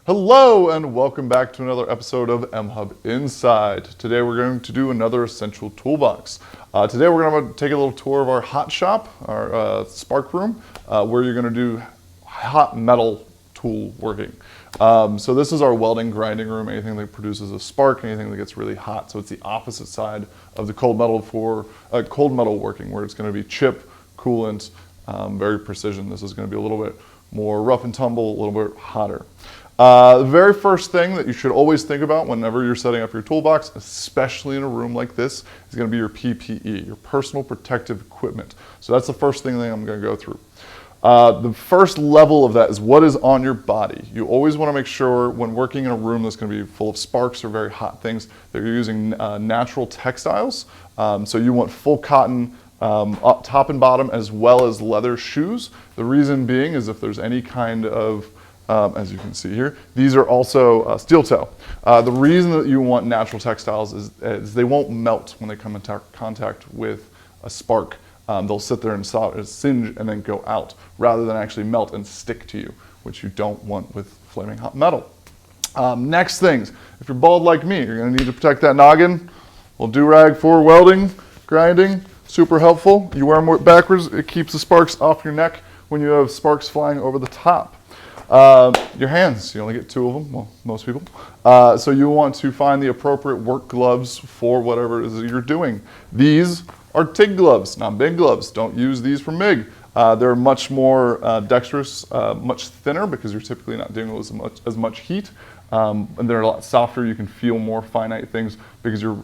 Hello and welcome back to another episode of mHUB Inside. Today we're going to do another essential toolbox. Today we're going to take a little tour of our hot shop, our spark room, where you're going to do hot metal tool working. So this is our welding grinding room, anything that produces a spark, anything that gets really hot. So it's the opposite side of the cold metal for cold metal working, where it's going to be chip, coolant, very precision. This is going to be a little bit more rough and tumble, a little bit hotter. The very first thing that you should always think about whenever you're setting up your toolbox, especially in a room like this, is going to be your PPE, your personal protective equipment. So that's the first thing that I'm going to go through. The first level of that is what is on your body. You always want to make sure when working in a room that's going to be full of sparks or very hot things that you're using natural textiles. So you want full cotton up top and bottom, as well as leather shoes. The reason being is if there's any kind of as you can see here, these are also steel toe. The reason that you want natural textiles is they won't melt when they come in contact with a spark. They'll sit there and singe and then go out, rather than actually melt and stick to you, which you don't want with flaming hot metal. Next things, if you're bald like me, you're going to need to protect that noggin. Little do-rag for welding, grinding, super helpful. You wear them backwards, it keeps the sparks off your neck when you have sparks flying over the top. Your hands, you only get 2 of them, well, most people. So you want to find the appropriate work gloves for whatever it is that you're doing. These are Tig gloves, not Mig gloves. Don't use these from Mig. They're much more dexterous, much thinner because you're typically not dealing with as much heat. And they're a lot softer. You can feel more finite things because you're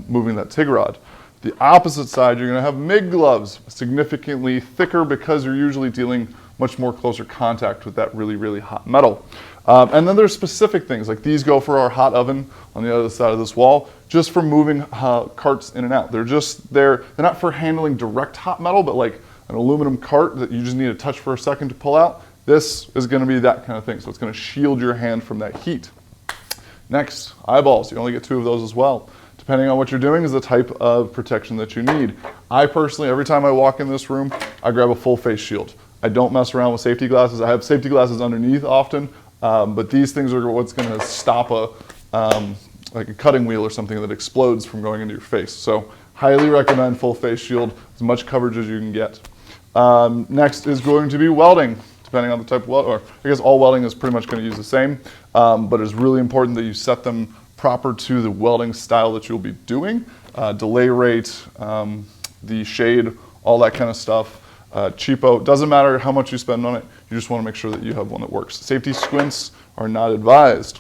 moving that Tig rod. The opposite side, you're going to have Mig gloves, significantly thicker because you're usually dealing much more closer contact with that really, really hot metal. And then there's specific things, like these go for our hot oven on the other side of this wall, just for moving carts in and out. They're not for handling direct hot metal, but like an aluminum cart that you just need to touch for a second to pull out. This is going to be that kind of thing, so it's going to shield your hand from that heat. Next, eyeballs. You only get 2 of those as well. Depending on what you're doing is the type of protection that you need. I personally, every time I walk in this room, I grab a full face shield. I don't mess around with safety glasses. I have safety glasses underneath often, but these things are what's going to stop like a cutting wheel or something that explodes from going into your face. So highly recommend full face shield, as much coverage as you can get. Next is going to be welding, depending on the type of weld, or I guess all welding is pretty much going to use the same, but it's really important that you set them proper to the welding style that you'll be doing. Delay rate, the shade, all that kind of stuff. Cheapo, doesn't matter how much you spend on it, you just want to make sure that you have one that works. Safety squints are not advised.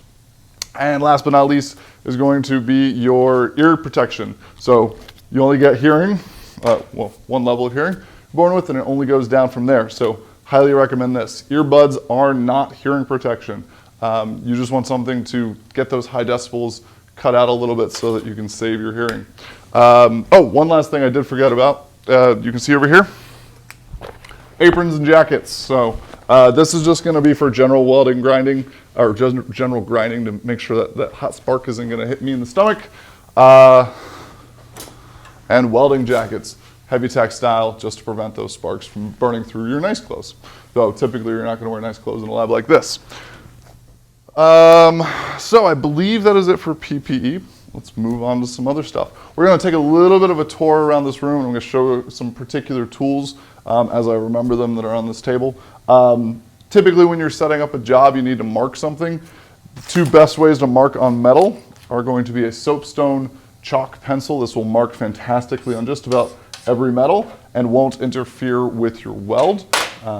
And last but not least is going to be your ear protection. So you only get hearing, well, 1 level of hearing, born with, and it only goes down from there. So highly recommend this. Earbuds are not hearing protection. You just want something to get those high decibels cut out a little bit so that you can save your hearing. Oh, one last thing I did forget about. You can see over here, aprons and jackets. So this is just going to be for general welding grinding, or general grinding to make sure that that hot spark isn't going to hit me in the stomach. And welding jackets, heavy textile, just to prevent those sparks from burning through your nice clothes. Though typically you're not going to wear nice clothes in a lab like this. So I believe that is it for PPE. Let's move on to some other stuff. We're going to take a little bit of a tour around this room, and I'm going to show some particular tools as I remember them that are on this table. Typically when you're setting up a job, you need to mark something. The 2 best ways to mark on metal are going to be a soapstone chalk pencil. This will mark fantastically on just about every metal and won't interfere with your weld.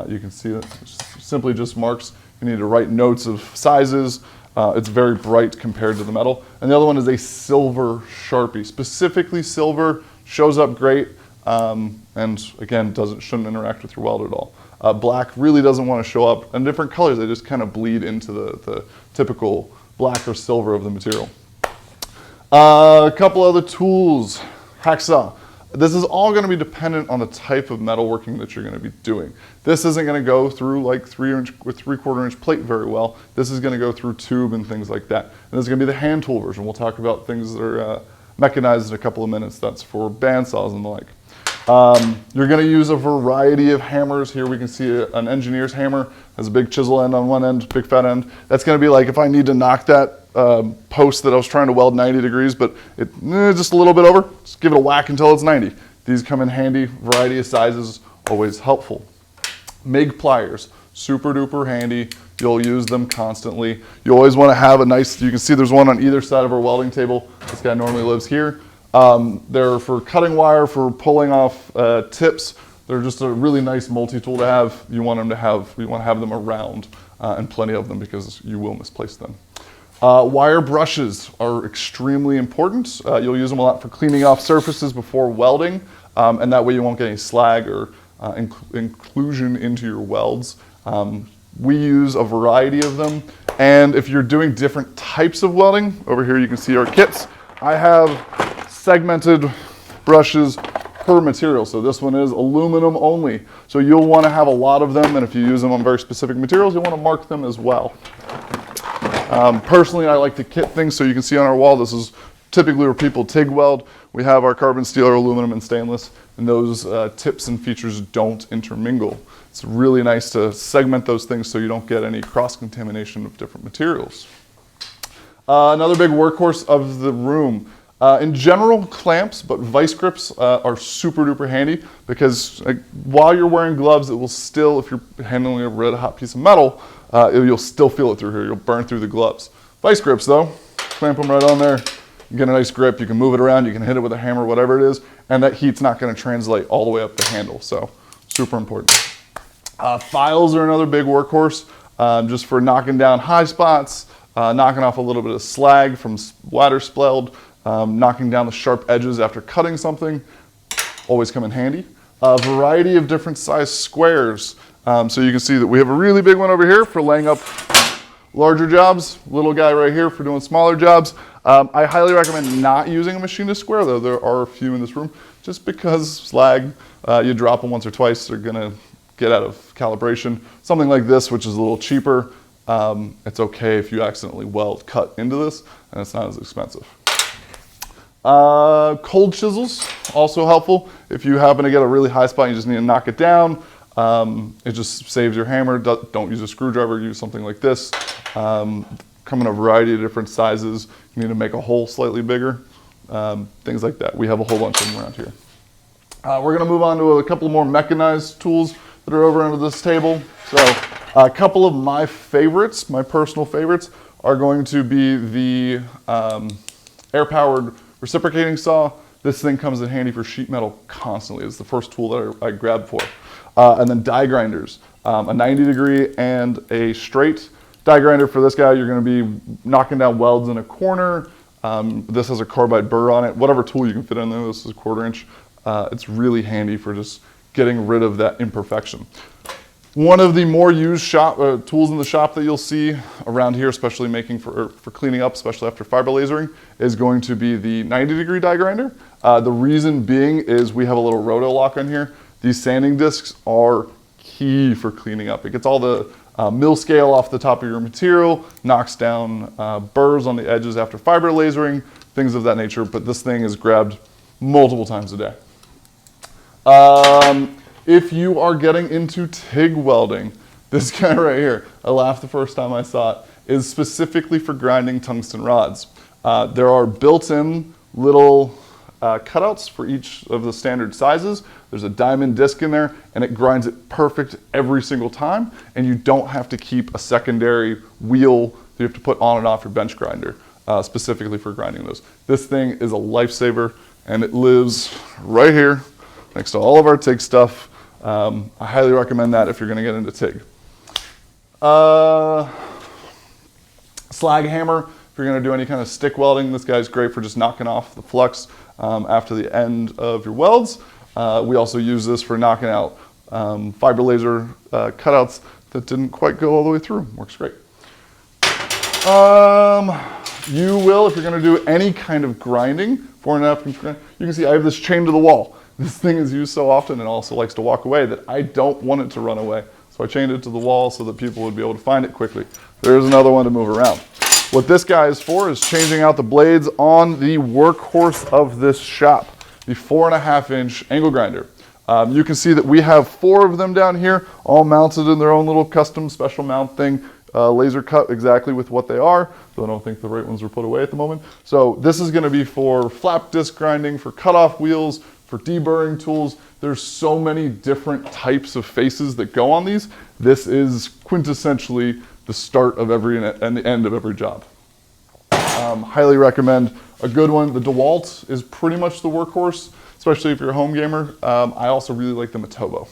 You can see that it simply just marks. You need to write notes of sizes. It's very bright compared to the metal. And the other one is a silver Sharpie. Specifically silver, shows up great, and again, shouldn't interact with your weld at all. Black really doesn't want to show up, and different colors, they just kind of bleed into the typical black or silver of the material. A couple other tools. Hacksaw. This is all going to be dependent on the type of metalworking that you're going to be doing. This isn't going to go through like 3/4 inch plate very well. This is going to go through tube and things like that. And this is going to be the hand tool version. We'll talk about things that are mechanized in a couple of minutes. That's for bandsaws and the like. You're going to use a variety of hammers. Here we can see an engineer's hammer. Has a big chisel end on one end, big fat end. That's going to be like if I need to knock that post that I was trying to weld 90 degrees, but just a little bit over, just give it a whack until it's 90. These come in handy, variety of sizes, always helpful. Mig Pliers, super duper handy. You'll use them constantly. You always want to have a nice, you can see there's one on either side of our welding table. This guy normally lives here. They're for cutting wire, for pulling off tips. They're just a really nice multi-tool to have. You want to have them around and plenty of them because you will misplace them. Wire brushes are extremely important. You'll use them a lot for cleaning off surfaces before welding, and that way you won't get any slag or inclusion into your welds. We use a variety of them, and if you're doing different types of welding, over here you can see our kits. I have segmented brushes per material. So this one is aluminum only. So you'll want to have a lot of them, and if you use them on very specific materials, you'll want to mark them as well. Personally, I like to kit things, so you can see on our wall, this is typically where people TIG weld. We have our carbon steel, our aluminum, and stainless, and those tips and features don't intermingle. It's really nice to segment those things so you don't get any cross-contamination of different materials. Another big workhorse of the room. In general, clamps, but vice grips are super duper handy because while you're wearing gloves, it will still, if you're handling a red hot piece of metal, you'll still feel it through here. You'll burn through the gloves. Vice grips though, clamp them right on there. You get a nice grip, you can move it around, you can hit it with a hammer, whatever it is, and that heat's not gonna translate all the way up the handle, so super important. Files are another big workhorse, just for knocking down high spots, knocking off a little bit of slag from ladder spleld, knocking down the sharp edges after cutting something, always come in handy. A variety of different size squares. So you can see that we have a really big one over here for laying up larger jobs, little guy right here for doing smaller jobs. I highly recommend not using a machinist square, though there are a few in this room, just because slag, you drop them once or twice, they're gonna get out of calibration. Something like this, which is a little cheaper, it's okay if you accidentally cut into this, and it's not as expensive. Cold chisels, also helpful. If you happen to get a really high spot and you just need to knock it down, it just saves your hammer. Don't use a screwdriver, use something like this. Come in a variety of different sizes. You need to make a hole slightly bigger, things like that. We have a whole bunch of them around here. We're gonna move on to a couple more mechanized tools that are over under this table. So a couple of my favorites, my personal favorites, are going to be the air-powered reciprocating saw. This thing comes in handy for sheet metal constantly. It's the first tool that I grabbed for. And then die grinders, a 90 degree and a straight. Die grinder for this guy, you're gonna be knocking down welds in a corner. This has a carbide burr on it. Whatever tool you can fit in there, this is a 1/4 inch. It's really handy for just getting rid of that imperfection. One of the more used tools in the shop that you'll see around here, especially making for cleaning up, especially after fiber lasering, is going to be the 90 degree die grinder. The reason being is we have a little roto lock on here. These sanding discs are key for cleaning up. It gets all the mill scale off the top of your material, knocks down burrs on the edges after fiber lasering, things of that nature, but this thing is grabbed multiple times a day. If you are getting into TIG welding, this guy right here, I laughed the first time I saw it, is specifically for grinding tungsten rods. There are built-in little cutouts for each of the standard sizes. There's a diamond disc in there, and it grinds it perfect every single time, and you don't have to keep a secondary wheel that you have to put on and off your bench grinder, specifically for grinding those. This thing is a lifesaver, and it lives right here next to all of our TIG stuff. I highly recommend that if you're gonna get into TIG. Slag Hammer, if you're gonna do any kind of stick welding, this guy's great for just knocking off the flux after the end of your welds. We also use this for knocking out fiber laser cutouts that didn't quite go all the way through. Works great. You will, if you're gonna do any kind of grinding, 4.5 inch grind, you can see I have this chained to the wall. This thing is used so often and also likes to walk away that I don't want it to run away. So I chained it to the wall so that people would be able to find it quickly. There's another one to move around. What this guy is for is changing out the blades on the workhorse of this shop, the 4.5 inch angle grinder. You can see that we have 4 of them down here, all mounted in their own little custom special mount thing, laser cut exactly with what they are. So I don't think the right ones were put away at the moment. So this is going to be for flap disc grinding, for cutoff wheels, for deburring tools. There's so many different types of faces that go on these. This is quintessentially the start of every and the end of every job. Highly recommend a good one. The DeWalt is pretty much the workhorse, especially if you're a home gamer. I also really like the Matobo.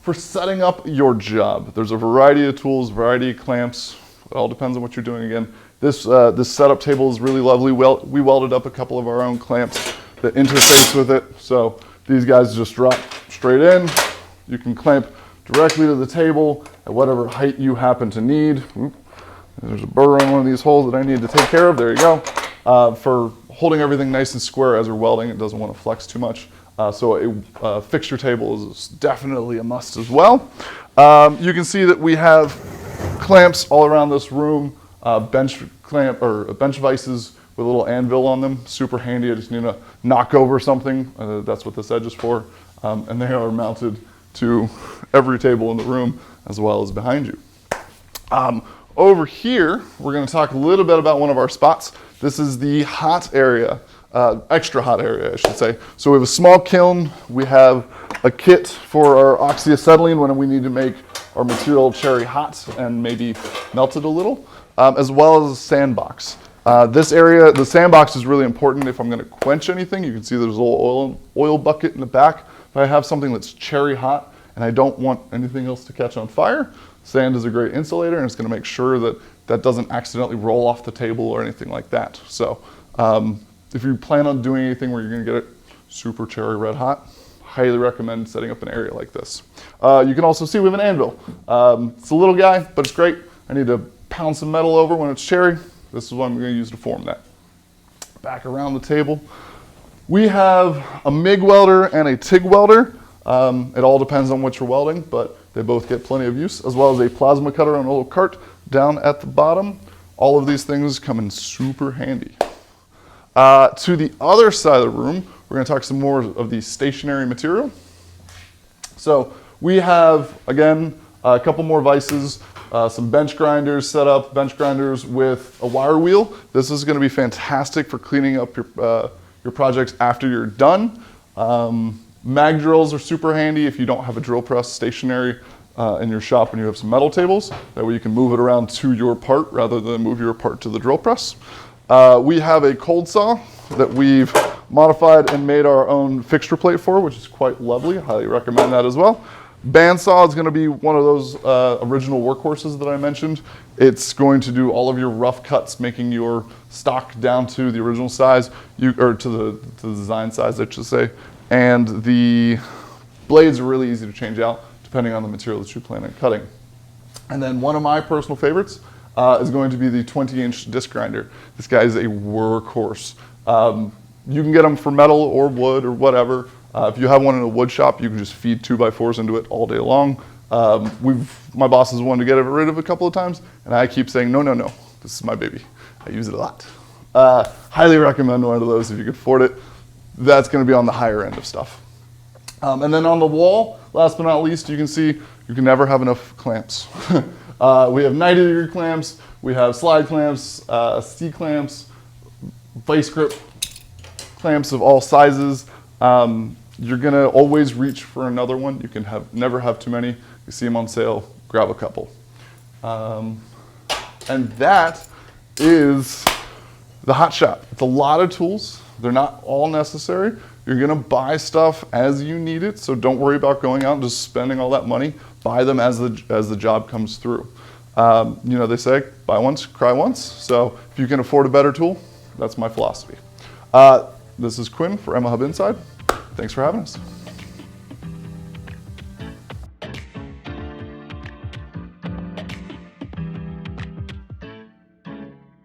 For setting up your job, there's a variety of tools, variety of clamps. It all depends on what you're doing. Again, this setup table is really lovely. We welded up a couple of our own clamps that interface with it. So these guys just drop straight in. You can clamp directly to the table at whatever height you happen to need. Oop. There's a burr on one of these holes that I need to take care of. There you go. For holding everything nice and square as we're welding, it doesn't want to flex too much. So a fixture table is definitely a must as well. You can see that we have clamps all around this room, bench vices with a little anvil on them. Super handy. I just need to knock over something. That's what this edge is for. And they are mounted to every table in the room as well as behind you. Over here, we're going to talk a little bit about one of our spots. This is the hot area, extra hot area, I should say. So we have a small kiln. We have a kit for our oxyacetylene when we need to make our material cherry hot and maybe melt it a little, as well as a sandbox. This area, the sandbox is really important if I'm going to quench anything. You can see there's a little oil bucket in the back. If I have something that's cherry hot and I don't want anything else to catch on fire, sand is a great insulator, and it's going to make sure that that doesn't accidentally roll off the table or anything like that. So if you plan on doing anything where you're going to get it super cherry red hot, highly recommend setting up an area like this. You can also see we have an anvil. It's a little guy, but it's great. I need to pound some metal over when it's cherry. This is what I'm going to use to form that. Back around the table, we have a Mig Welder and a Tig Welder. It all depends on what you're welding, but they both get plenty of use, as well as a plasma cutter on a little cart down at the bottom. All of these things come in super handy. To the other side of the room, we're going to talk some more of the stationary material. So we have, again, a couple more vices, some bench grinders set up, bench grinders with a wire wheel. This is going to be fantastic for cleaning up your projects after you're done. Mag drills are super handy if you don't have a drill press stationary in your shop and you have some metal tables. That way you can move it around to your part rather than move your part to the drill press. We have a cold saw that we've modified and made our own fixture plate for, which is quite lovely. Highly recommend that as well. Bandsaw is going to be one of those original workhorses that I mentioned. It's going to do all of your rough cuts, making your stock down to the original size, or to the design size, I should say. And the blades are really easy to change out depending on the material that you plan on cutting. And then one of my personal favorites is going to be the 20-inch disc grinder. This guy is a workhorse. You can get them for metal or wood or whatever. If you have one in a wood shop, you can just feed 2x4s into it all day long. My boss has wanted to get rid of it a couple of times, and I keep saying, no, this is my baby. I use it a lot. Highly recommend one of those if you can afford it. That's going to be on the higher end of stuff. And then on the wall, last but not least, you can see you can never have enough clamps. We have 90-degree clamps, we have slide clamps, C-clamps, vice grip clamps of all sizes. You're going to always reach for another one. You can never have too many. You see them on sale, grab a couple. And that is the hot shop. It's a lot of tools. They're not all necessary. You're going to buy stuff as you need it, so don't worry about going out and just spending all that money. Buy them as the job comes through. You know, they say, buy once, cry once. So if you can afford a better tool, that's my philosophy. This is Quinn for mHUB Inside. Thanks for having us.